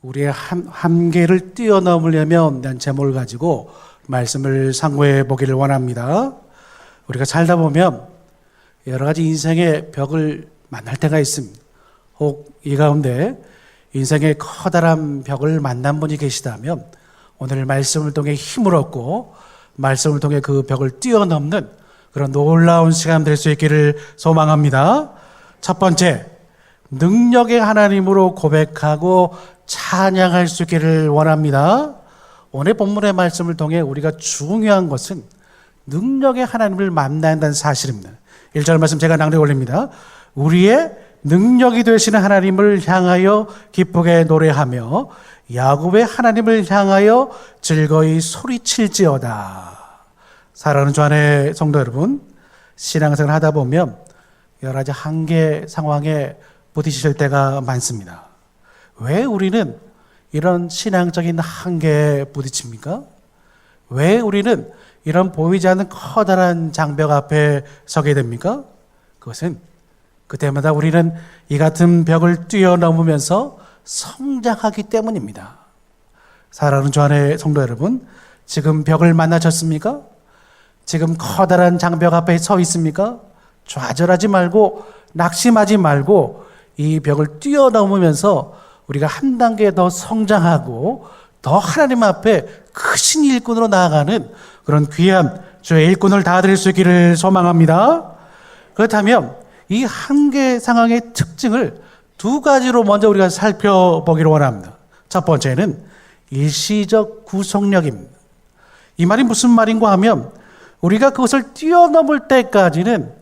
우리의 한계를 뛰어넘으려면 난 제목을 가지고 말씀을 상고해 보기를 원합니다. 우리가 살다 보면 여러 가지 인생의 벽을 만날 때가 있습니다. 혹 이 가운데 인생의 커다란 벽을 만난 분이 계시다면 오늘 말씀을 통해 힘을 얻고 말씀을 통해 그 벽을 뛰어넘는 그런 놀라운 시간 될 수 있기를 소망합니다. 첫 번째, 능력의 하나님으로 고백하고 찬양할 수 있기를 원합니다. 오늘 본문의 말씀을 통해 우리가 중요한 것은 능력의 하나님을 만나야 한다는 사실입니다. 1절 말씀 제가 낭독해 올립니다. 우리의 능력이 되시는 하나님을 향하여 기쁘게 노래하며 야곱의 하나님을 향하여 즐거이 소리칠지어다. 사랑하는 주 안의 성도 여러분, 신앙생활 하다 보면 여러 가지 한계 상황에 부딪힐 때가 많습니다. 왜 우리는 이런 신앙적인 한계에 부딪힙니까? 왜 우리는 이런 보이지 않는 커다란 장벽 앞에 서게 됩니까? 그것은 그때마다 우리는 이 같은 벽을 뛰어넘으면서 성장하기 때문입니다. 사랑하는 주 안의 성도 여러분, 지금 벽을 만나셨습니까? 지금 커다란 장벽 앞에 서 있습니까? 좌절하지 말고 낙심하지 말고 이 벽을 뛰어넘으면서 우리가 한 단계 더 성장하고 더 하나님 앞에 크신 일꾼으로 나아가는 그런 귀한 주의 일꾼을 다 드릴 수 있기를 소망합니다. 그렇다면 이 한계 상황의 특징을 두 가지로 먼저 우리가 살펴보기를 원합니다. 첫 번째는 일시적 구속력입니다. 이 말이 무슨 말인가 하면 우리가 그것을 뛰어넘을 때까지는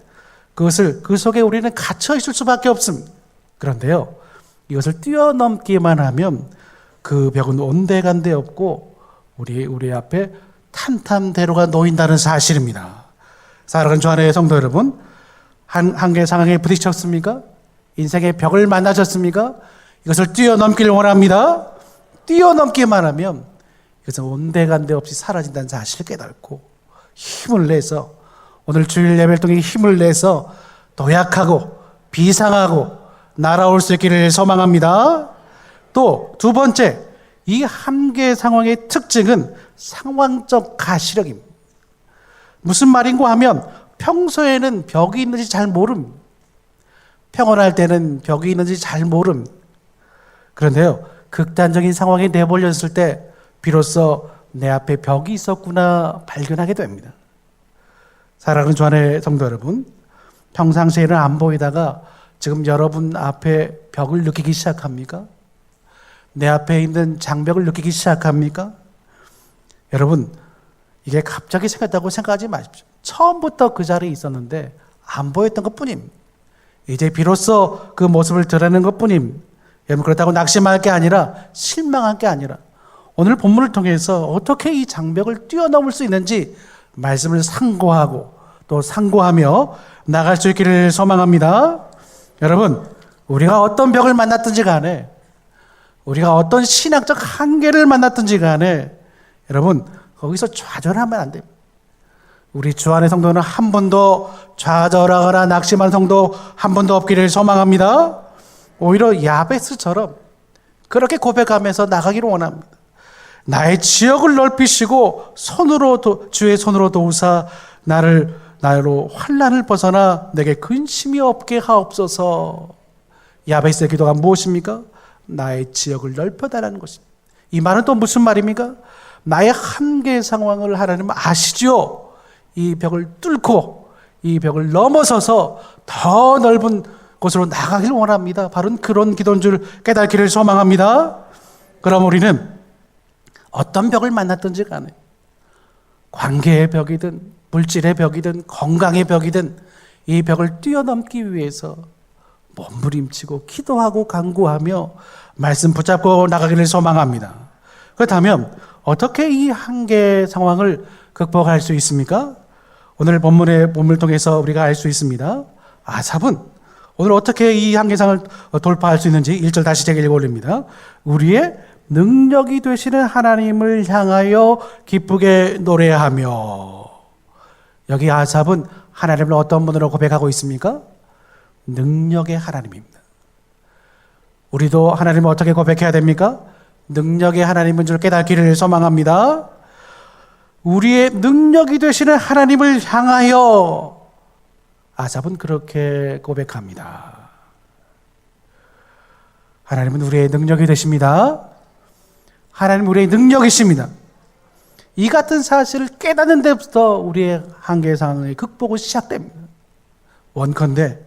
그 속에 우리는 갇혀 있을 수밖에 없습니다. 그런데요, 이것을 뛰어넘기만 하면 그 벽은 온데간데 없고 우리 앞에 탄탄대로가 놓인다는 사실입니다. 사랑하는 주 안의 성도 여러분, 한계 상황에 부딪혔습니까? 인생의 벽을 만나셨습니까? 이것을 뛰어넘기를 원합니다. 뛰어넘기만 하면 이것은 온데간데 없이 사라진다는 사실을 깨닫고 힘을 내서 오늘 주일 예배를 통해 힘을 내서 도약하고 비상하고 날아올 수 있기를 소망합니다. 또 두 번째, 이 한계 상황의 특징은 상황적 가시력입니다. 무슨 말인가 하면 평소에는 벽이 있는지 잘 모름. 평온할 때는 벽이 있는지 잘 모름. 그런데요, 극단적인 상황에 내몰렸을 때 비로소 내 앞에 벽이 있었구나 발견하게 됩니다. 사랑하는 주 안의 성도 여러분, 평상시에는 안 보이다가 지금 여러분 앞에 벽을 느끼기 시작합니까? 내 앞에 있는 장벽을 느끼기 시작합니까? 여러분, 이게 갑자기 생겼다고 생각하지 마십시오. 처음부터 그 자리에 있었는데 안 보였던 것뿐입니다. 이제 비로소 그 모습을 드러내는 것뿐입니다. 여러분, 그렇다고 낙심할 게 아니라 실망할 게 아니라 오늘 본문을 통해서 어떻게 이 장벽을 뛰어넘을 수 있는지 말씀을 상고하고 또 상고하며 나갈 수 있기를 소망합니다. 여러분, 우리가 어떤 벽을 만났든지 간에 우리가 어떤 신학적 한계를 만났든지 간에 여러분, 거기서 좌절하면 안 됩니다. 우리 주 안의 성도는 한 번도 좌절하거나 낙심한 성도 한 번도 없기를 소망합니다. 오히려 야베스처럼 그렇게 고백하면서 나가기를 원합니다. 나의 지역을 넓히시고 주의 손으로 도우사 나로 환난을 벗어나 내게 근심이 없게 하옵소서. 야베스의 기도가 무엇입니까? 나의 지역을 넓혀달라는 것입니다. 이 말은 또 무슨 말입니까? 나의 한계 상황을 하나님은 아시죠? 이 벽을 뚫고 이 벽을 넘어서서 더 넓은 곳으로 나가길 원합니다. 바로 그런 기도인 줄 깨닫기를 소망합니다. 그럼 우리는 어떤 벽을 만났든지 간에 관계의 벽이든 물질의 벽이든 건강의 벽이든 이 벽을 뛰어넘기 위해서 몸부림치고 기도하고 간구하며 말씀 붙잡고 나가기를 소망합니다. 그렇다면 어떻게 이 한계 상황을 극복할 수 있습니까? 오늘 본문을 통해서 우리가 알 수 있습니다. 아삽은 오늘 어떻게 이 한계상을 돌파할 수 있는지 1절 다시 제가 읽어 올립니다. 우리의 능력이 되시는 하나님을 향하여 기쁘게 노래하며. 여기 아삽은 하나님을 어떤 분으로 고백하고 있습니까? 능력의 하나님입니다. 우리도 하나님을 어떻게 고백해야 됩니까? 능력의 하나님인 줄 깨닫기를 소망합니다. 우리의 능력이 되시는 하나님을 향하여 아삽은 그렇게 고백합니다. 하나님은 우리의 능력이 되십니다. 하나님은 우리의 능력이십니다. 이 같은 사실을 깨닫는 데부터 우리의 한계 상황의 극복은 시작됩니다. 원컨대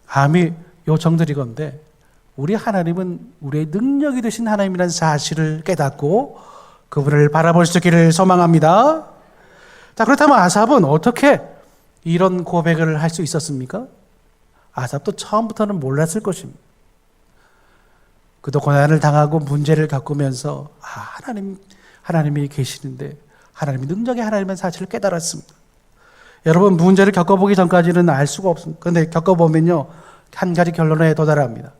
감히 요청드리건대 우리 하나님은 우리의 능력이 되신 하나님이라는 사실을 깨닫고 그분을 바라볼 수 있기를 소망합니다. 자, 그렇다면 아삽은 어떻게 이런 고백을 할 수 있었습니까? 아삽도 처음부터는 몰랐을 것입니다. 그도 고난을 당하고 문제를 겪으면서 하나님이 계시는데 하나님이 능력의 하나님의 사실을 깨달았습니다. 여러분, 문제를 겪어보기 전까지는 알 수가 없습니다. 그런데 겪어보면요, 한 가지 결론에 도달합니다.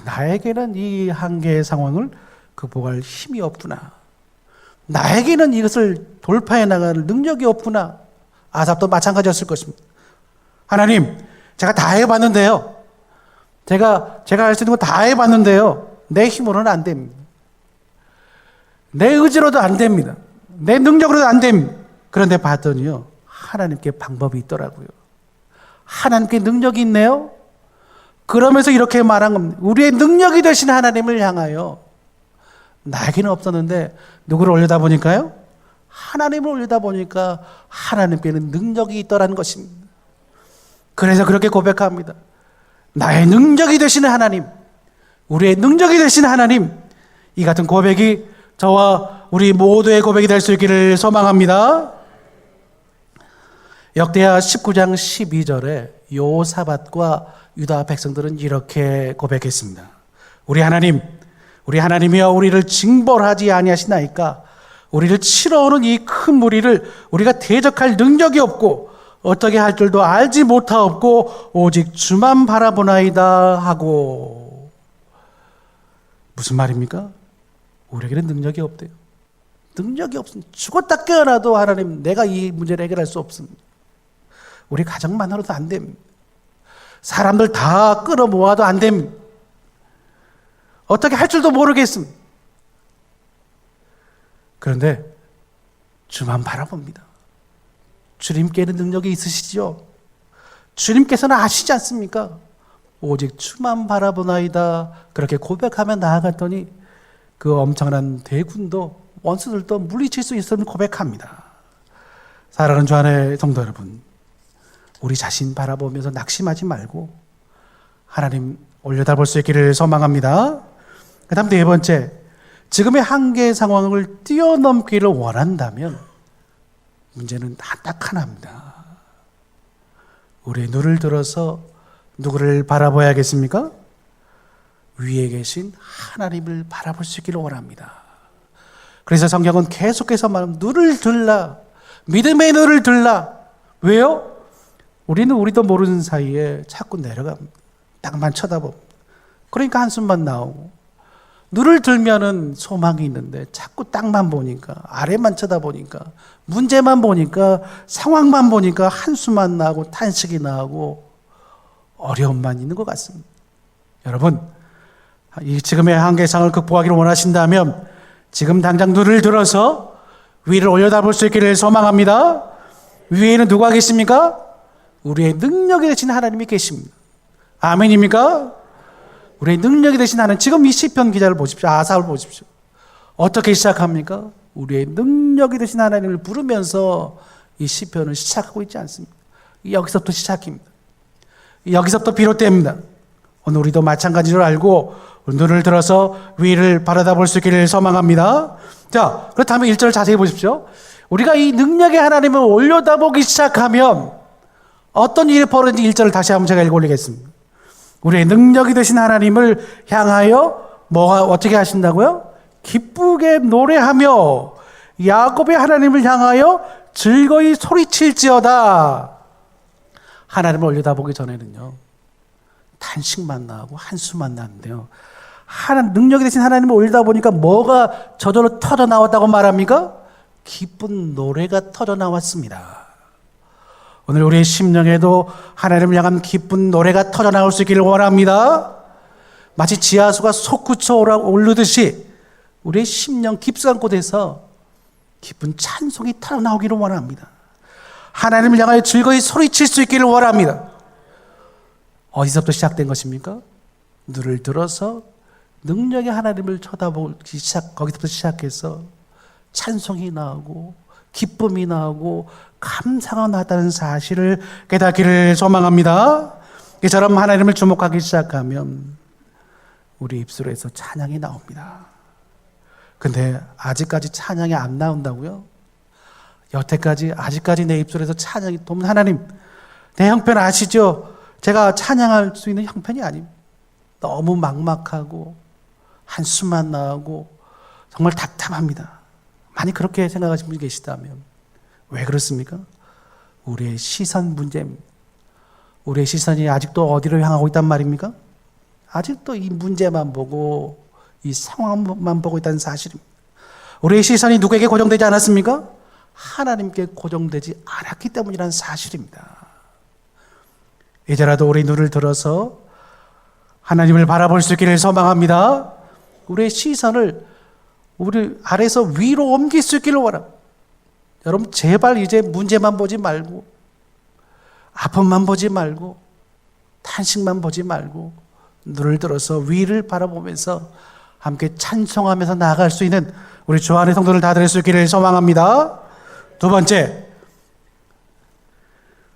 나에게는 이 한계의 상황을 극복할 힘이 없구나. 나에게는 이것을 돌파해 나갈 능력이 없구나. 아삽도 마찬가지였을 것입니다. 하나님, 제가 다 해봤는데요. 제가 할 수 있는 거 다 해봤는데요. 내 힘으로는 안 됩니다. 내 의지로도 안 됩니다. 내 능력으로도 안 됩니다. 그런데 봤더니요, 하나님께 방법이 있더라고요. 하나님께 능력이 있네요. 그러면서 이렇게 말한 겁니다. 우리의 능력이 되신 하나님을 향하여 나에게는 없었는데 누구를 올려다 보니까요? 하나님을 올려다 보니까 하나님께는 능력이 있더라는 것입니다. 그래서 그렇게 고백합니다. 나의 능력이 되시는 하나님, 우리의 능력이 되시는 하나님, 이 같은 고백이 저와 우리 모두의 고백이 될 수 있기를 소망합니다. 역대하 19장 12절에 요사밧과 유다 백성들은 이렇게 고백했습니다. 우리 하나님이여 우리를 징벌하지 아니하시나이까? 우리를 치러오는 이 큰 무리를 우리가 대적할 능력이 없고 어떻게 할 줄도 알지 못하옵고 오직 주만 바라보나이다 하고. 무슨 말입니까? 우리에게는 능력이 없대요. 능력이 없습니다. 죽었다 깨어나도 하나님, 내가 이 문제를 해결할 수 없습니다. 우리 가정만으로도 안 됩니다. 사람들 다 끌어모아도 안 됩니다. 어떻게 할 줄도 모르겠습니다. 그런데 주만 바라봅니다. 주님께는 능력이 있으시죠? 주님께서는 아시지 않습니까? 오직 주만 바라보나이다. 그렇게 고백하며 나아갔더니 그 엄청난 대군도 원수들도 물리칠 수 있음을 고백합니다. 사랑하는 주 안의 성도 여러분, 우리 자신 바라보면서 낙심하지 말고 하나님 올려다볼 수 있기를 소망합니다. 그 다음 네 번째, 지금의 한계 상황을 뛰어넘기를 원한다면 문제는 딱 하나입니다. 우리의 눈을 들어서 누구를 바라봐야겠습니까? 위에 계신 하나님을 바라볼 수 있기를 원합니다. 그래서 성경은 계속해서 말합니다. 눈을 들라, 믿음의 눈을 들라. 왜요? 우리도 모르는 사이에 자꾸 내려갑니다. 땅만 쳐다봅니다. 그러니까 한숨만 나오고, 눈을 들면은 소망이 있는데 자꾸 땅만 보니까, 아래만 쳐다보니까, 문제만 보니까, 상황만 보니까 한숨만 나고 탄식이 나고 어려움만 있는 것 같습니다. 여러분, 이 지금의 한계상을 극복하기를 원하신다면 지금 당장 눈을 들어서 위를 올려다볼 수 있기를 소망합니다. 위에는 누가 계십니까? 우리의 능력이 되신 하나님이 계십니다. 아멘입니까? 우리의 능력이 되신 하나님, 지금 이 시편 기자를 보십시오. 아삽을 보십시오. 어떻게 시작합니까? 우리의 능력이 되신 하나님을 부르면서 이 시편을 시작하고 있지 않습니까? 여기서부터 시작입니다. 여기서부터 비롯됩니다. 오늘 우리도 마찬가지로 알고 눈을 들어서 위를 바라볼 수 있기를 소망합니다. 자, 그렇다면 1절 자세히 보십시오. 우리가 이 능력의 하나님을 올려다보기 시작하면 어떤 일이 벌어진지 1절을 다시 한번 제가 읽어 올리겠습니다. 우리의 능력이 되신 하나님을 향하여 어떻게 하신다고요? 기쁘게 노래하며 야곱의 하나님을 향하여 즐거이 소리칠지어다. 하나님을 올려다보기 전에는요, 탄식만 나고 한숨만 나는데요, 능력이 되신 하나님을 올리다 보니까 뭐가 저절로 터져 나왔다고 말합니까? 기쁜 노래가 터져 나왔습니다. 오늘 우리의 심령에도 하나님을 향한 기쁜 노래가 터져 나올 수 있기를 원합니다. 마치 지하수가 솟구쳐 오르듯이 우리의 심령 깊숙한 곳에서 깊은 찬송이 타나오기를 원합니다. 하나님을 향하여 즐거이 소리칠 수 있기를 원합니다. 어디서부터 시작된 것입니까? 눈을 들어서 능력의 하나님을 쳐다보기 거기서부터 시작해서 찬송이 나오고 기쁨이 나오고 감사가 나왔다는 사실을 깨닫기를 소망합니다. 이처럼 하나님을 주목하기 시작하면 우리 입술에서 찬양이 나옵니다. 근데 아직까지 찬양이 안 나온다고요? 여태까지 아직까지 내 입술에서 찬양이 도면 하나님, 내 형편 아시죠? 제가 찬양할 수 있는 형편이 아닙니다. 너무 막막하고 한숨만 나오고 정말 답답합니다. 많이 그렇게 생각하시는 분이 계시다면 왜 그렇습니까? 우리의 시선 문제입니다. 우리의 시선이 아직도 어디로 향하고 있단 말입니까? 아직도 이 문제만 보고 이 상황만 보고 있다는 사실입니다. 우리의 시선이 누구에게 고정되지 않았습니까? 하나님께 고정되지 않았기 때문이라는 사실입니다. 이제라도 우리 눈을 들어서 하나님을 바라볼 수 있기를 소망합니다. 우리의 시선을 우리 아래에서 위로 옮길 수 있기를 원합니다. 여러분 제발 이제 문제만 보지 말고 아픔만 보지 말고 탄식만 보지 말고 눈을 들어서 위를 바라보면서 함께 찬송하면서 나아갈 수 있는 우리 주 안의 성도들 다 될 수 있기를 소망합니다. 두 번째,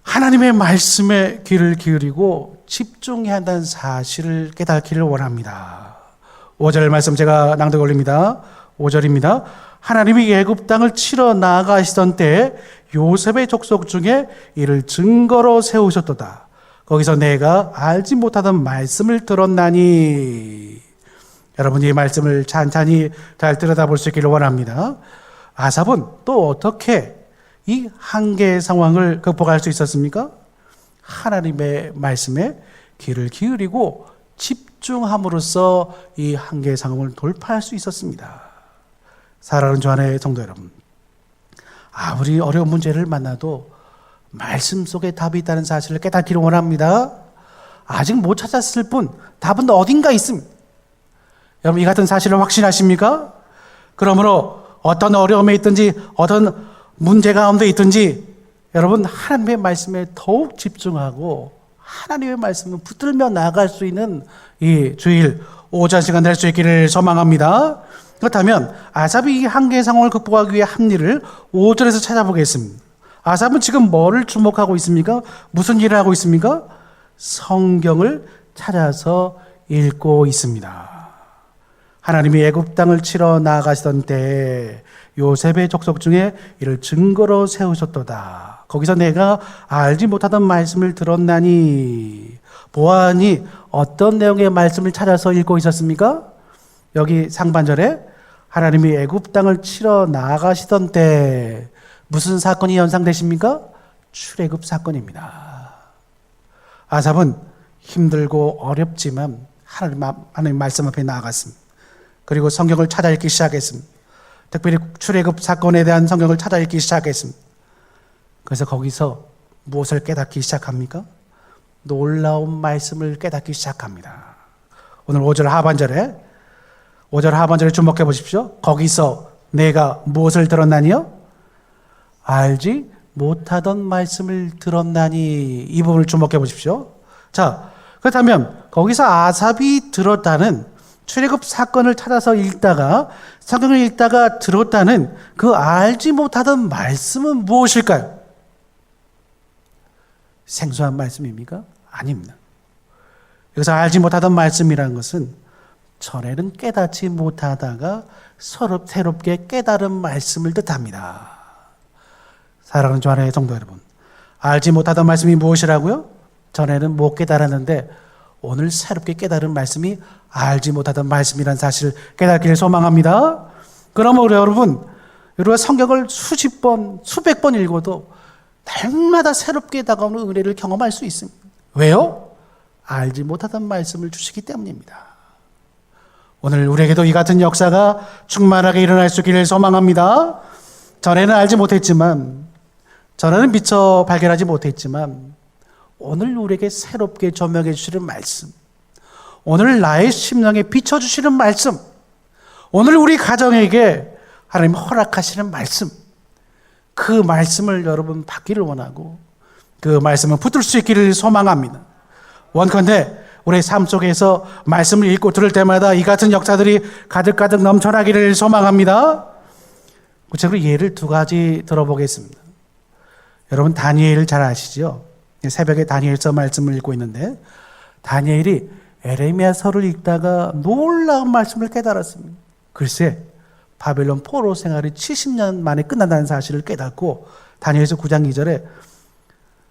하나님의 말씀에 귀를 기울이고 집중해야 한다는 사실을 깨닫기를 원합니다. 5절 말씀 제가 낭독 올립니다. 5절입니다. 하나님이 애굽 땅을 치러 나아가시던 때에 요셉의 족속 중에 이를 증거로 세우셨도다. 거기서 내가 알지 못하던 말씀을 들었나니. 여러분 이 말씀을 찬찬히 잘 들여다볼 수 있기를 원합니다. 아삽은 또 어떻게 이 한계의 상황을 극복할 수 있었습니까? 하나님의 말씀에 귀를 기울이고 집중함으로써 이 한계의 상황을 돌파할 수 있었습니다. 사랑하는 주 안의 성도 여러분, 아무리 어려운 문제를 만나도 말씀 속에 답이 있다는 사실을 깨닫기를 원합니다. 아직 못 찾았을 뿐 답은 어딘가 있습니다. 여러분 이 같은 사실을 확신하십니까? 그러므로 어떤 어려움에 있든지 어떤 문제 가운데 있든지 여러분 하나님의 말씀에 더욱 집중하고 하나님의 말씀을 붙들며 나아갈 수 있는 이 주일 오전 시간 될 수 있기를 소망합니다. 그렇다면 아삽이 이 한계의 상황을 극복하기 위해 한 일을 5절에서 찾아보겠습니다. 아삽은 지금 뭐를 주목하고 있습니까? 무슨 일을 하고 있습니까? 성경을 찾아서 읽고 있습니다. 하나님이 애굽 땅을 치러 나아가시던 때에 요셉의 족속 중에 이를 증거로 세우셨도다. 거기서 내가 알지 못하던 말씀을 들었나니. 보아하니 어떤 내용의 말씀을 찾아서 읽고 있었습니까? 여기 상반절에 하나님이 애굽 땅을 치러 나아가시던 때 무슨 사건이 연상되십니까? 출애굽 사건입니다. 아삽은 힘들고 어렵지만 하나님 말씀 앞에 나아갔습니다. 그리고 성경을 찾아 읽기 시작했습니다. 특별히 출애굽 사건에 대한 성경을 찾아 읽기 시작했습니다. 그래서 거기서 무엇을 깨닫기 시작합니까? 놀라운 말씀을 깨닫기 시작합니다. 오늘 5절 하반절에 주목해 보십시오. 거기서 내가 무엇을 들었나니요? 알지 못하던 말씀을 들었나니. 이 부분을 주목해 보십시오. 자, 그렇다면 거기서 아삽이 들었다는 출애굽 사건을 찾아서 읽다가 성경을 읽다가 들었다는 그 알지 못하던 말씀은 무엇일까요? 생소한 말씀입니까? 아닙니다. 여기서 알지 못하던 말씀이라는 것은 전에는 깨닫지 못하다가 새롭게 깨달은 말씀을 뜻합니다. 사랑하는 주 안의 성도 여러분, 알지 못하던 말씀이 무엇이라고요? 전에는 못 깨달았는데 오늘 새롭게 깨달은 말씀이 알지 못하던 말씀이라는 사실을 깨닫기를 소망합니다. 그러므로 여러분, 우리가 성경을 수십 번, 수백 번 읽어도 날마다 새롭게 다가오는 은혜를 경험할 수 있습니다. 왜요? 알지 못하던 말씀을 주시기 때문입니다. 오늘 우리에게도 이 같은 역사가 충만하게 일어날 수 있기를 소망합니다. 전에는 알지 못했지만, 전에는 미처 발견하지 못했지만 오늘 우리에게 새롭게 조명해 주시는 말씀, 오늘 나의 심령에 비춰주시는 말씀, 오늘 우리 가정에게 하나님 허락하시는 말씀, 그 말씀을 여러분 받기를 원하고 그 말씀을 붙들 수 있기를 소망합니다. 원컨대 우리 삶 속에서 말씀을 읽고 들을 때마다 이 같은 역사들이 가득가득 넘쳐나기를 소망합니다. 구체적으로 예를 두 가지 들어보겠습니다. 여러분 다니엘 잘 아시죠? 새벽에 다니엘서 말씀을 읽고 있는데 다니엘이 에레미야서를 읽다가 놀라운 말씀을 깨달았습니다. 글쎄 바벨론 포로 생활이 70년 만에 끝난다는 사실을 깨닫고 다니엘서 9장 2절에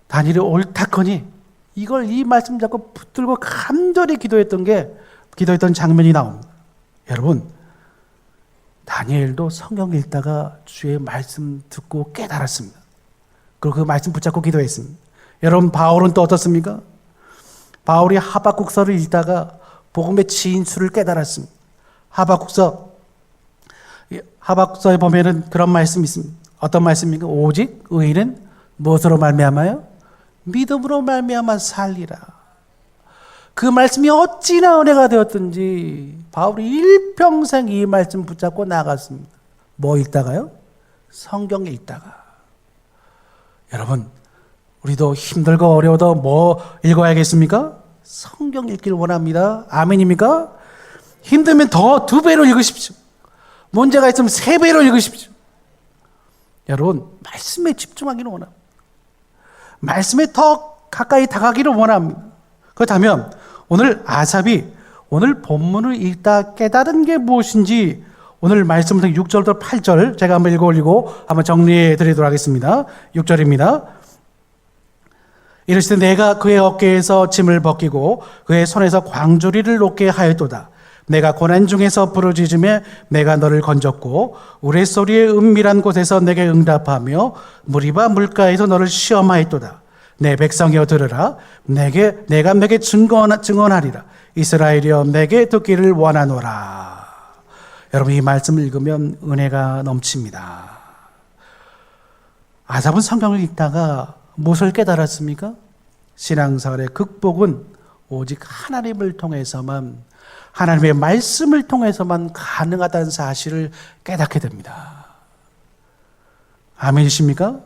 다니엘이 옳다커니 이 말씀 잡고 붙들고 간절히 기도했던 장면이 나옵니다. 여러분 다니엘도 성경 읽다가 주의 말씀 듣고 깨달았습니다. 그리고 그 말씀 붙잡고 기도했습니다. 여러분 바울은 또 어떻습니까? 바울이 하박국서를 읽다가 복음의 진수를 깨달았습니다. 하박국서에 보면은 그런 말씀이 있습니다. 어떤 말씀입니까? 오직 의인은 무엇으로 말미암아요? 믿음으로 말미암아 살리라. 그 말씀이 어찌나 은혜가 되었든지 바울이 일평생 이 말씀 붙잡고 나갔습니다. 뭐 읽다가요? 성경 읽다가. 여러분 우리도 힘들고 어려워도 뭐 읽어야겠습니까? 성경 읽기를 원합니다. 아멘입니까? 힘들면 더 2배로 읽으십시오. 문제가 있으면 3배로 읽으십시오. 여러분 말씀에 집중하기를 원합니다. 말씀에 더 가까이 다가기를 원합니다. 그렇다면 오늘 아삽이 오늘 본문을 읽다 깨달은 게 무엇인지 오늘 말씀부터 6절부터 8절 제가 한번 읽어 올리고 한번 정리해 드리도록 하겠습니다. 6절입니다. 이르시되 내가 그의 어깨에서 짐을 벗기고 그의 손에서 광주리를 놓게 하였도다. 내가 고난 중에서 부르짖으며 내가 너를 건졌고 우레소리의 은밀한 곳에서 내게 응답하며 무리바 물가에서 너를 시험하였도다. 내 백성이여 들으라. 내가 내게 증언하리라. 이스라엘이여 내게 듣기를 원하노라. 여러분 이 말씀을 읽으면 은혜가 넘칩니다. 아삽은 성경을 읽다가 무엇을 깨달았습니까? 신앙생활의 극복은 오직 하나님을 통해서만, 하나님의 말씀을 통해서만 가능하다는 사실을 깨닫게 됩니다. 아멘이십니까?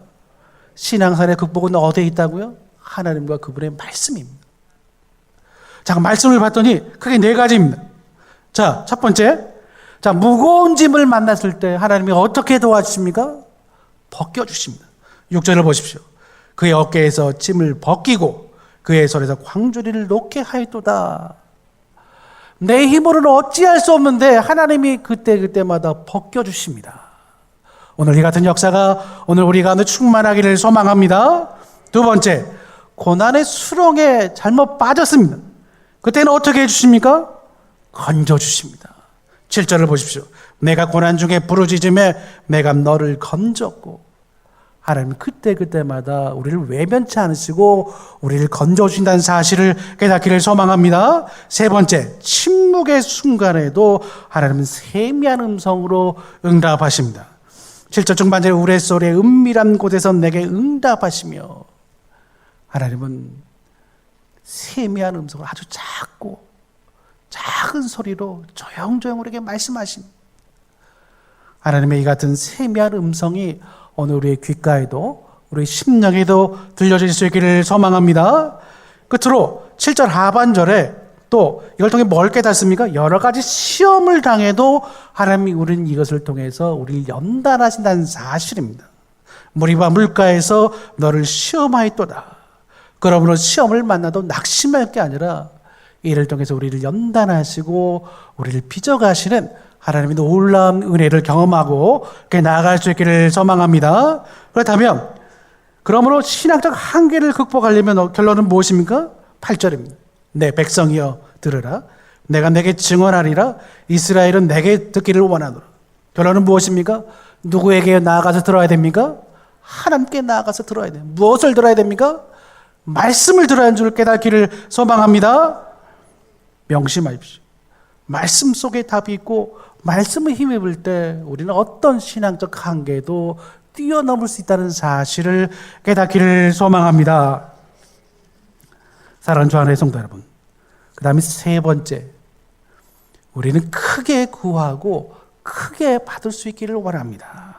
신앙생활의 극복은 어디에 있다고요? 하나님과 그분의 말씀입니다. 자, 말씀을 봤더니 크게 4가지입니다. 자, 첫 번째. 자, 무거운 짐을 만났을 때 하나님이 어떻게 도와주십니까? 벗겨주십니다. 6절을 보십시오. 그의 어깨에서 짐을 벗기고 그의 손에서 광주리를 놓게 하였도다. 내 힘으로는 어찌할 수 없는데 하나님이 그때마다 벗겨주십니다. 오늘 이 같은 역사가 오늘 우리 가운데 충만하기를 소망합니다. 두 번째, 고난의 수렁에 잘못 빠졌습니다. 그때는 어떻게 해주십니까? 건져주십니다. 7절을 보십시오. 내가 고난 중에 부르짖으며 내가 너를 건졌고, 하나님은 그때마다 우리를 외면치 않으시고 우리를 건져주신다는 사실을 깨닫기를 소망합니다. 세 번째, 침묵의 순간에도 하나님은 세미한 음성으로 응답하십니다. 7절 중반절에 우레소리의 은밀한 곳에서 내게 응답하시며, 하나님은 세미한 음성으로 아주 작은 소리로 조용조용 우리에게 말씀하십니다. 하나님의 이 같은 세미한 음성이 오늘 우리의 귓가에도 우리 심령에도 들려질 수 있기를 소망합니다. 끝으로 7절 하반절에 또 이걸 통해 뭘 깨닫습니까? 여러 가지 시험을 당해도 하나님이 우리는 이것을 통해서 우리를 연단하신다는 사실입니다. 무리바 물가에서 너를 시험하였도다. 그러므로 시험을 만나도 낙심할 게 아니라 이를 통해서 우리를 연단하시고 우리를 빚어가시는 하나님의 놀라운 은혜를 경험하고 나아갈 수 있기를 소망합니다. 그렇다면 그러므로 신학적 한계를 극복하려면 결론은 무엇입니까? 8절입니다. 내 백성이여 들으라. 내가 내게 증언하리라. 이스라엘은 내게 듣기를 원하노라. 결론은 무엇입니까? 누구에게 나아가서 들어야 됩니까? 하나님께 나아가서 들어야 돼요. 무엇을 들어야 됩니까? 말씀을 들어야 하는 줄 깨닫기를 소망합니다. 명심하십시오. 말씀 속에 답이 있고 말씀을 힘입을 때 우리는 어떤 신앙적 한계도 뛰어넘을 수 있다는 사실을 깨닫기를 소망합니다. 사랑하는 주 안의 성도 여러분, 그 다음에 세 번째, 우리는 크게 구하고 크게 받을 수 있기를 원합니다.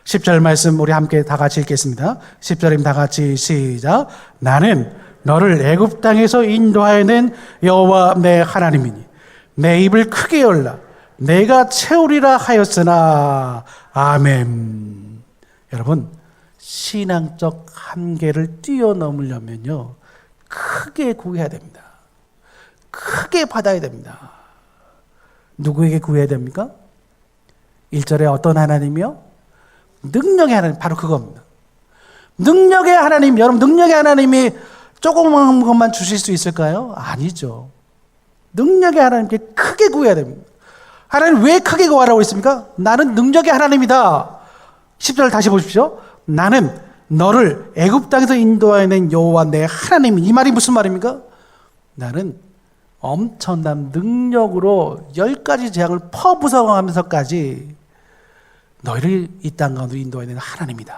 10절 말씀 우리 함께 다 같이 읽겠습니다. 10절임 다 같이 시작. 나는 너를 애굽 땅에서 인도하여 낸 여호와 내 하나님이니 내 입을 크게 열라 내가 채우리라 하였으나. 아멘. 여러분, 신앙적 한계를 뛰어넘으려면요 크게 구해야 됩니다. 크게 받아야 됩니다. 누구에게 구해야 됩니까? 1절에 어떤 하나님이요? 능력의 하나님, 바로 그겁니다. 능력의 하나님, 여러분 능력의 하나님이 조그만 것만 주실 수 있을까요? 아니죠. 능력의 하나님께 크게 구해야 됩니다. 하나님 왜 크게 구하라고 했습니까? 나는 능력의 하나님이다. 10절 다시 보십시오. 나는 너를 애굽 땅에서 인도하여 낸 여호와 내 하나님. 이 말이 무슨 말입니까? 나는 엄청난 능력으로 10가지 재앙을 퍼부숴가면서까지 너희를 이 땅 가운데 인도하여 낸 하나님이다.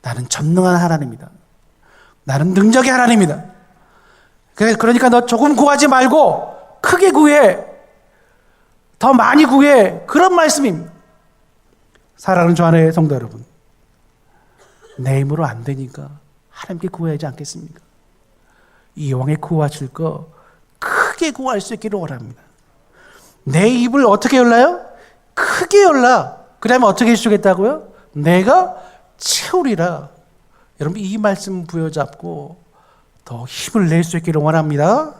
나는 전능한 하나님이다. 나는 능력의 하나님이다. 그러니까 너 조금 구하지 말고 크게 구해. 더 많이 구해. 그런 말씀입니다. 사랑하는 주 안의 성도 여러분, 내 힘으로 안 되니까 하나님께 구해야지 않겠습니까? 이왕에 구하실 거 크게 구할 수 있기를 원합니다. 내 입을 어떻게 열라요? 크게 열라. 그러면 어떻게 해주겠다고요? 내가 채우리라. 여러분 이 말씀 부여잡고 더 힘을 낼 수 있기를 원합니다.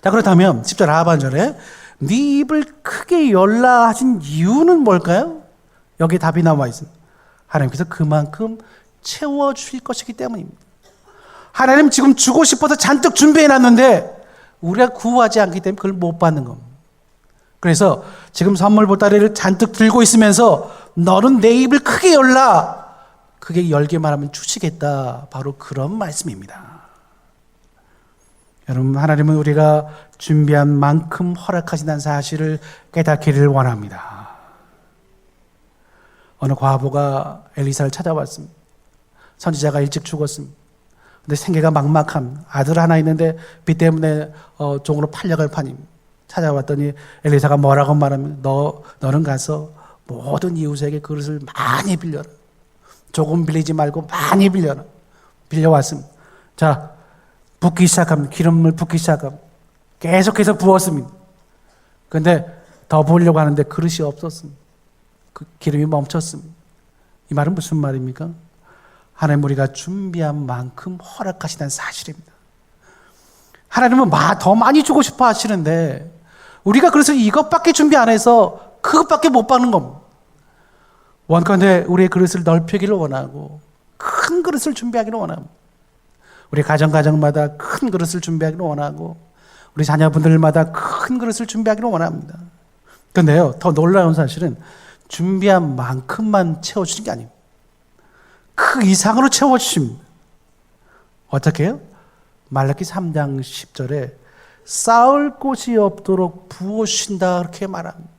자, 그렇다면 10절 하반절에 네 입을 크게 열라 하신 이유는 뭘까요? 여기 답이 나와 있습니다. 하나님께서 그만큼 채워주실 것이기 때문입니다. 하나님 지금 주고 싶어서 잔뜩 준비해놨는데 우리가 구하지 않기 때문에 그걸 못 받는 겁니다. 그래서 지금 선물 보따리를 잔뜩 들고 있으면서 너는 내 입을 크게 열라. 그게 열기만 하면 주시겠다. 바로 그런 말씀입니다. 여러분, 하나님은 우리가 준비한 만큼 허락하신다는 사실을 깨닫기를 원합니다. 어느 과부가 엘리사를 찾아왔습니다. 선지자가 일찍 죽었습니다. 근데 생계가 막막함. 아들 하나 있는데 빚 때문에 종으로 팔려갈 판입니다. 찾아왔더니 엘리사가 뭐라고 말하면 너는 가서 모든 이웃에게 그릇을 많이 빌려라. 조금 빌리지 말고 많이 빌려라. 빌려왔습니다. 자, 붓기 시작합니다. 기름을 붓기 시작합니다. 계속해서 부었습니다. 그런데 더 부으려고 하는데 그릇이 없었습니다. 그 기름이 멈췄습니다. 이 말은 무슨 말입니까? 하나님 우리가 준비한 만큼 허락하시다는 사실입니다. 하나님은 더 많이 주고 싶어 하시는데 우리가 그래서 이것밖에 준비 안 해서 그것밖에 못 받는 겁니다. 원컨대 우리의 그릇을 넓히기를 원하고 큰 그릇을 준비하기를 원합니다. 우리 가정마다 큰 그릇을 준비하기를 원하고 우리 자녀분들마다 큰 그릇을 준비하기를 원합니다. 그런데요, 더 놀라운 사실은 준비한 만큼만 채워주는 게 아닙니다. 그 이상으로 채워주십니다. 어떻게 해요? 말라기 3장 10절에 쌓을 곳이 없도록 부어주신다 그렇게 말합니다.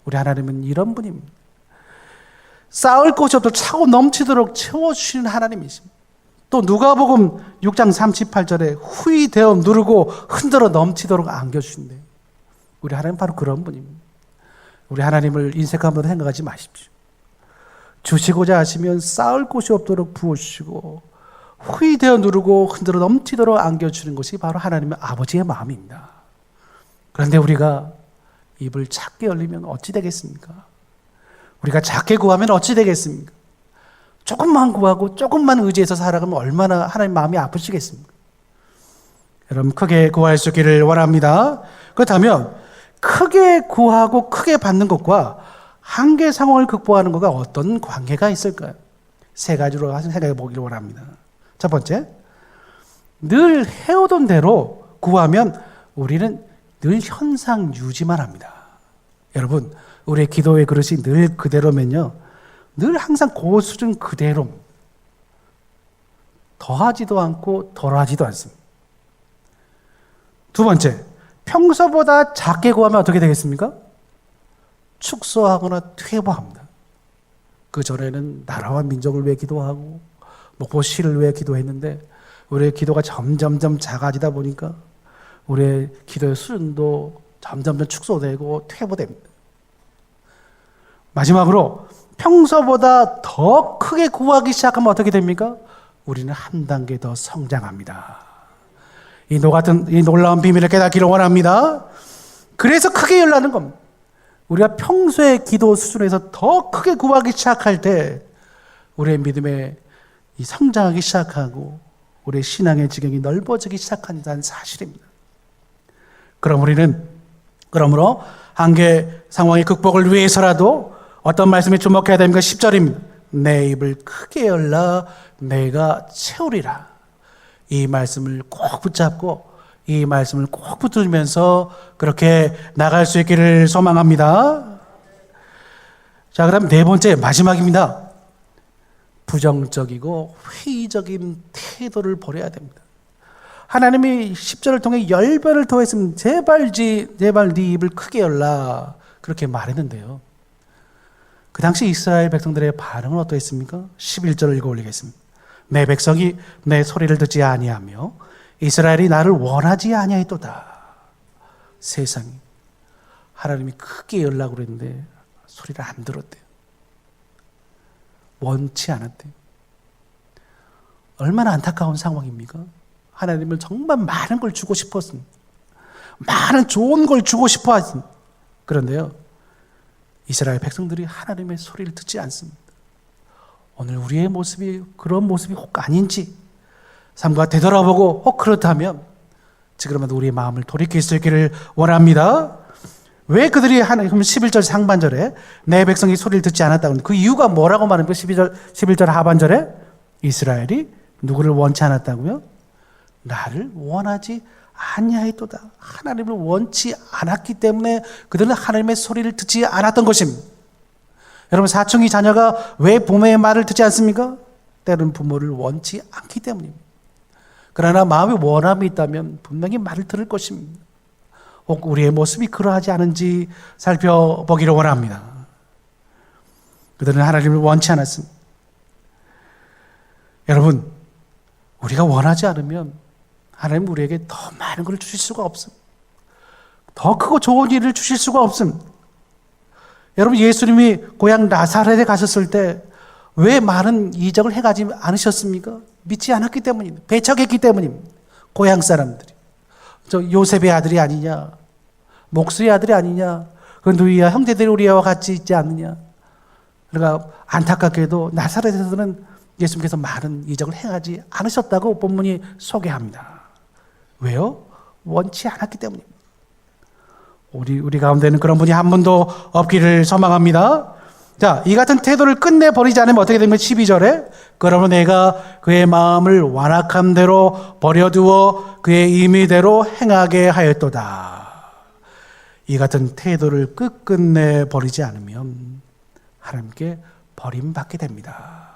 우리 하나님은 이런 분입니다. 쌓을 곳이 없도록 차고 넘치도록 채워주시는 하나님이십니다. 또 누가복음 6장 38절에 후히 되어 누르고 흔들어 넘치도록 안겨주신대. 우리 하나님 바로 그런 분입니다. 우리 하나님을 인색함으로 생각하지 마십시오. 주시고자 하시면 쌓을 곳이 없도록 부어주시고 후히 되어 누르고 흔들어 넘치도록 안겨주는 것이 바로 하나님의 아버지의 마음입니다. 그런데 우리가 입을 작게 열리면 어찌 되겠습니까? 우리가 작게 구하면 어찌 되겠습니까? 조금만 구하고 조금만 의지해서 살아가면 얼마나 하나님 마음이 아프시겠습니까? 여러분 크게 구할 수 있기를 원합니다. 그렇다면 크게 구하고 크게 받는 것과 한계 상황을 극복하는 것과 어떤 관계가 있을까요? 세 가지로 생각해 보기를 원합니다. 첫 번째, 늘 해오던 대로 구하면 우리는 늘 현상 유지만 합니다. 여러분, 우리의 기도의 그릇이 늘 그대로면요, 늘 항상 그 수준 그대로 더하지도 않고 덜하지도 않습니다. 두 번째, 평소보다 작게 구하면 어떻게 되겠습니까? 축소하거나 퇴보합니다. 그 전에는 나라와 민족을 위해 기도하고 목포시를 위해 기도했는데 우리의 기도가 점점점 작아지다 보니까 우리의 기도의 수준도 점점 축소되고 퇴보됩니다. 마지막으로 평소보다 더 크게 구하기 시작하면 어떻게 됩니까? 우리는 한 단계 더 성장합니다. 이 놀라운 비밀을 깨닫기를 원합니다. 그래서 크게 열라는 겁니다. 우리가 평소의 기도 수준에서 더 크게 구하기 시작할 때 우리의 믿음의 이 성장하기 시작하고 우리의 신앙의 지경이 넓어지기 시작한다는 사실입니다. 그러므로 한계 상황의 극복을 위해서라도 어떤 말씀에 주목해야 됩니까? 10절입니다. 내 입을 크게 열라 내가 채우리라. 이 말씀을 꼭 붙잡고 이 말씀을 꼭 붙들면서 그렇게 나갈 수 있기를 소망합니다. 자, 그다음 네 번째 마지막입니다. 부정적이고 회의적인 태도를 버려야 됩니다. 하나님이 10절을 통해 열변을 토했으면 제발 네 입을 크게 열라 그렇게 말했는데요. 그 당시 이스라엘 백성들의 반응은 어떠했습니까? 11절을 읽어 올리겠습니다. 내 백성이 내 소리를 듣지 아니하며 이스라엘이 나를 원하지 아니하였도다. 세상이 하나님이 크게 열라고 그랬는데 소리를 안 들었대요. 원치 않았대요. 얼마나 안타까운 상황입니까? 하나님을 정말 많은 걸 주고 싶었습니다. 많은 좋은 걸 주고 싶어 하십니다. 그런데요, 이스라엘 백성들이 하나님의 소리를 듣지 않습니다. 오늘 우리의 모습이 그런 모습이 혹 아닌지 삶과 되돌아보고 혹 그렇다면 지금이라도 우리의 마음을 돌이킬 수 있기를 원합니다. 왜 그들이 그럼 11절 상반절에 내 백성이 소리를 듣지 않았다고 그 이유가 뭐라고 말합니까? 11절 하반절에 이스라엘이 누구를 원치 않았다고요? 나를 원하지 아니하였도다. 하나님을 원치 않았기 때문에 그들은 하나님의 소리를 듣지 않았던 것입니다. 여러분, 사춘기 자녀가 왜 부모의 말을 듣지 않습니까? 때로는 부모를 원치 않기 때문입니다. 그러나 마음에 원함이 있다면 분명히 말을 들을 것입니다. 혹 우리의 모습이 그러하지 않은지 살펴보기를 원합니다. 그들은 하나님을 원치 않았습니다. 여러분, 우리가 원하지 않으면 하나님 우리에게 더 많은 걸 주실 수가 없습니다. 더 크고 좋은 일을 주실 수가 없습니다. 여러분, 예수님이 고향 나사렛에 가셨을 때 왜 많은 이적을 해가지 않으셨습니까? 믿지 않았기 때문입니다. 배척했기 때문입니다. 고향 사람들이. 저 요셉의 아들이 아니냐, 목수의 아들이 아니냐, 그 누이야 형제들이 우리와 같이 있지 않느냐. 그러니까 안타깝게도 나사렛에서는 예수님께서 많은 이적을 행하지 않으셨다고 본문이 소개합니다. 왜요? 원치 않았기 때문입니다. 우리 가운데는 그런 분이 한 분도 없기를 소망합니다. 자, 이 같은 태도를 끝내버리지 않으면 어떻게 됩니까? 12절에 그러면 내가 그의 마음을 완악한 대로 버려두어 그의 임의대로 행하게 하였도다. 이 같은 태도를 끝끝내 버리지 않으면 하나님께 버림받게 됩니다.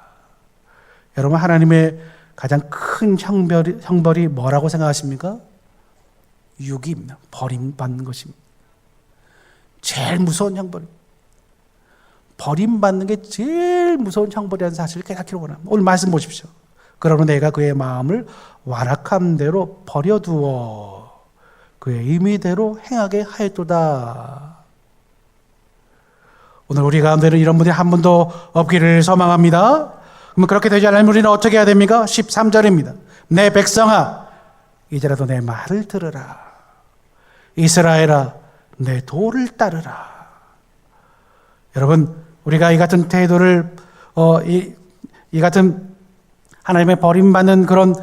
여러분, 하나님의 가장 큰 형벌이 뭐라고 생각하십니까? 유기입니다. 버림받는 것입니다. 제일 무서운 형벌입니다. 버림받는 게 제일 무서운 형벌이라는 사실을 깨닫기를 원합니다. 오늘 말씀 보십시오. 그러면 내가 그의 마음을 완악한 대로 버려두어 그의 임의대로 행하게 하였도다. 오늘 우리 가운데는 이런 분이 한 분도 없기를 소망합니다. 그럼 그렇게 되지 않으면 우리는 어떻게 해야 됩니까? 13절입니다. 내 백성아, 이제라도 내 말을 들으라. 이스라엘아, 내 도를 따르라. 여러분, 우리가 이 같은 태도를 이 같은 하나님의 버림받는 그런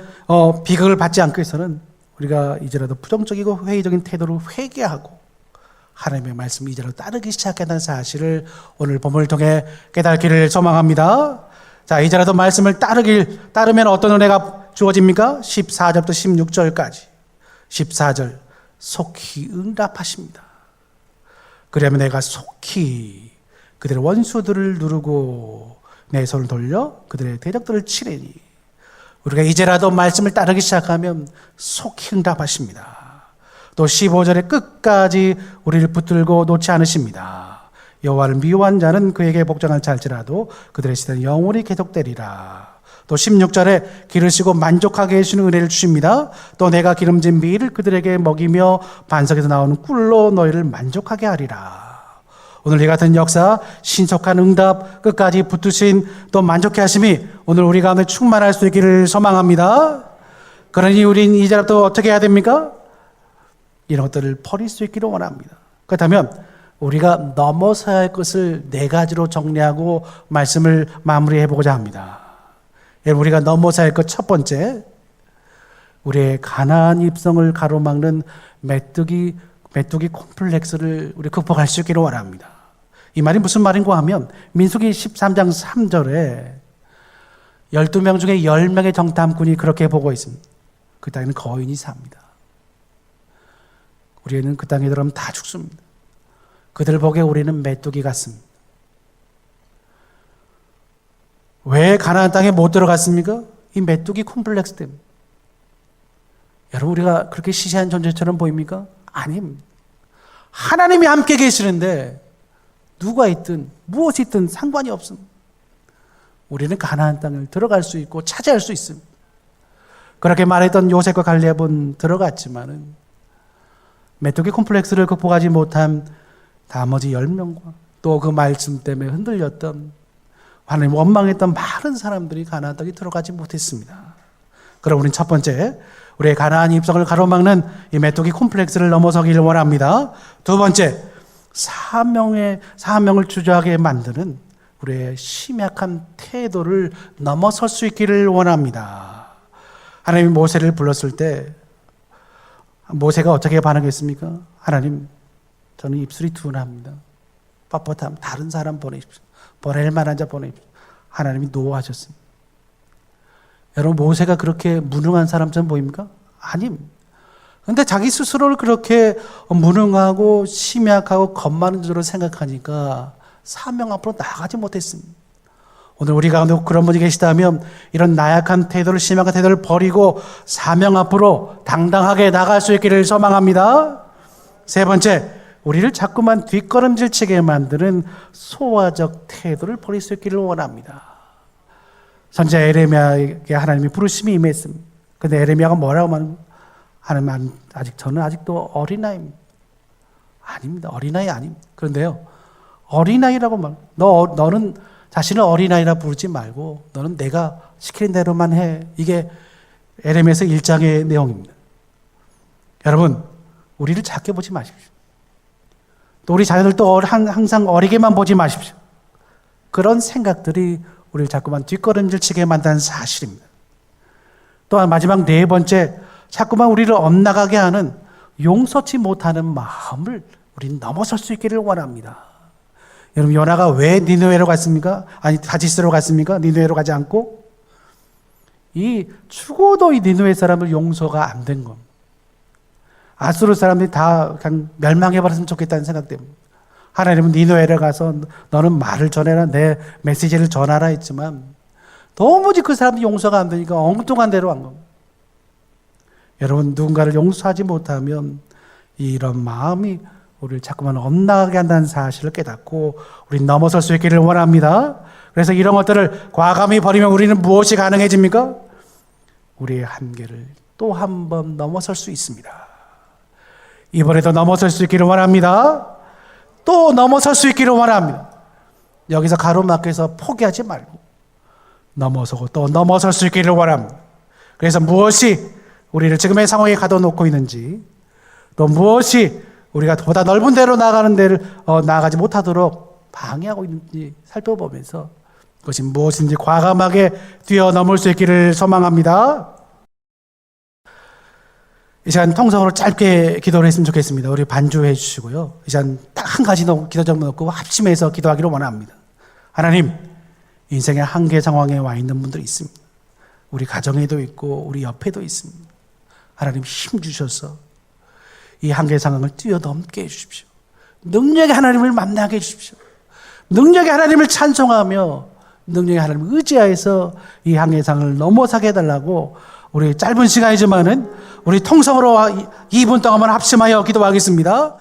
비극을 받지 않기 위해서는 우리가 이제라도 부정적이고 회의적인 태도를 회개하고 하나님의 말씀을 이제라도 따르기 시작한다는 사실을 오늘 본문을 통해 깨닫기를 소망합니다. 자, 이제라도 말씀을 따르면 어떤 은혜가 주어집니까? 14절부터 16절까지. 14절, 속히 응답하십니다. 그러면 내가 속히 그들의 원수들을 누르고 내 손을 돌려 그들의 대적들을 치리니. 우리가 이제라도 말씀을 따르기 시작하면 속히 응답하십니다. 또 15절의 끝까지 우리를 붙들고 놓지 않으십니다. 여호와를 미워한 자는 그에게 복종할 자 할지라도 그들의 시대는 영원히 계속되리라. 또 16절에 기르시고 만족하게 해주시는 은혜를 주십니다. 또 내가 기름진 밀을 그들에게 먹이며 반석에서 나오는 꿀로 너희를 만족하게 하리라. 오늘 이 같은 역사, 신속한 응답, 끝까지 붙으신 또 만족해 하심이 오늘 우리 가운데 충만할 수 있기를 소망합니다. 그러니 우린 이제 또 어떻게 해야 됩니까? 이런 것들을 버릴 수 있기를 원합니다. 그렇다면 우리가 넘어서야 할 것을 4가지로 정리하고 말씀을 마무리해 보고자 합니다. 우리가 넘어서야 할 것 첫 번째, 우리의 가나안 입성을 가로막는 메뚜기 콤플렉스를 우리 극복할 수 있기를 원합니다. 이 말이 무슨 말인가 하면 민수기 13장 3절에 12명 중에 10명의 정탐꾼이 그렇게 보고 있습니다. 그 땅에는 거인이 삽니다. 우리는 그 땅에 들어가면 다 죽습니다. 그들 보기에 우리는 메뚜기 같습니다. 왜 가나안 땅에 못 들어갔습니까? 이 메뚜기 콤플렉스 때문에. 여러분, 우리가 그렇게 시시한 존재처럼 보입니까? 아닙니다. 하나님이 함께 계시는데 누가 있든 무엇이 있든 상관이 없습니다. 우리는 가나안 땅을 들어갈 수 있고 차지할 수 있습니다. 그렇게 말했던 요셉과 갈렙은 들어갔지만은 메뚜기 콤플렉스를 극복하지 못한 나머지 10명과 또 그 말씀 때문에 흔들렸던 하나님 원망했던 많은 사람들이 가나안 땅에 들어가지 못했습니다. 그럼 우리는 첫 번째, 우리의 가나안 입성을 가로막는 이 메뚜기 콤플렉스를 넘어서기를 원합니다. 두 번째, 사명을 주저하게 만드는 우리의 심약한 태도를 넘어설 수 있기를 원합니다. 하나님이 모세를 불렀을 때 모세가 어떻게 반응했습니까? 하나님, 저는 입술이 둔합니다. 뻣뻣함, 다른 사람 보내십시오. 보낼 만한 자 보내십시오. 하나님이 노하셨습니다. 여러분, 모세가 그렇게 무능한 사람처럼 보입니까? 아닙니다. 그런데 자기 스스로를 그렇게 무능하고 심약하고 겁 많은 줄로 생각하니까 사명 앞으로 나가지 못했습니다. 오늘 우리 가운데 그런 분이 계시다면 이런 나약한 태도를, 심약한 태도를 버리고 사명 앞으로 당당하게 나갈 수 있기를 소망합니다. 세 번째, 우리를 자꾸만 뒷걸음질 치게 만드는 소화적 태도를 버릴 수 있기를 원합니다. 선지자 에레미야에게 하나님이 부르심이 임했습니다. 그런데 에레미야가 뭐라고 말합니까? 하나님, 저는 아직도 어린아이입니다. 아닙니다. 어린아이 아닙니다. 그런데요, 어린아이라고 너는 자신을 어린아이라 부르지 말고 너는 내가 시키는 대로만 해. 이게 에레미야서 1장의 내용입니다. 여러분, 우리를 작게 보지 마십시오. 또 우리 자녀들도 항상 어리게만 보지 마십시오. 그런 생각들이 우리를 자꾸만 뒷걸음질 치게 만드는 사실입니다. 또한 마지막 네 번째, 자꾸만 우리를 엇나가게 하는 용서치 못하는 마음을 우리는 넘어설 수 있기를 원합니다. 여러분, 요나가 왜 니느웨로 갔습니까? 아니, 다시스로 갔습니까? 니느웨로 가지 않고? 죽어도 이 니느웨 사람을 용서가 안 된 겁니다. 아수르 사람들이 다 그냥 멸망해버렸으면 좋겠다는 생각 때문에. 하나님은 니느웨를 가서 너는 말을 전해라, 내 메시지를 전하라 했지만 도무지 그 사람들이 용서가 안 되니까 엉뚱한 대로 한 겁니다. 여러분, 누군가를 용서하지 못하면 이런 마음이 우리를 자꾸만 엇나가게 한다는 사실을 깨닫고 우리는 넘어설 수 있기를 원합니다. 그래서 이런 것들을 과감히 버리면 우리는 무엇이 가능해집니까? 우리의 한계를 또 한 번 넘어설 수 있습니다. 이번에도 넘어설 수 있기를 원합니다. 또 넘어설 수 있기를 원합니다. 여기서 가로막혀서 포기하지 말고 넘어서고 또 넘어설 수 있기를 원합니다. 그래서 무엇이 우리를 지금의 상황에 가둬놓고 있는지, 또 무엇이 우리가 보다 넓은 데로 나아가는 데를 나아가지 못하도록 방해하고 있는지 살펴보면서 그것이 무엇인지 과감하게 뛰어넘을 수 있기를 소망합니다. 이 시간 통성으로 짧게 기도를 했으면 좋겠습니다. 우리 반주해 주시고요. 이 시간 딱 한 가지 기도 제목 놓고 합심해서 기도하기를 원합니다. 하나님, 인생의 한계 상황에 와 있는 분들이 있습니다. 우리 가정에도 있고 우리 옆에도 있습니다. 하나님, 힘 주셔서 이 한계 상황을 뛰어넘게 해주십시오. 능력의 하나님을 만나게 해주십시오. 능력의 하나님을 찬송하며 능력의 하나님을 의지하여서 이 한계 상황을 넘어서게 해달라고 우리 짧은 시간이지만은 우리 통성으로 2분 동안만 합심하여 기도하겠습니다.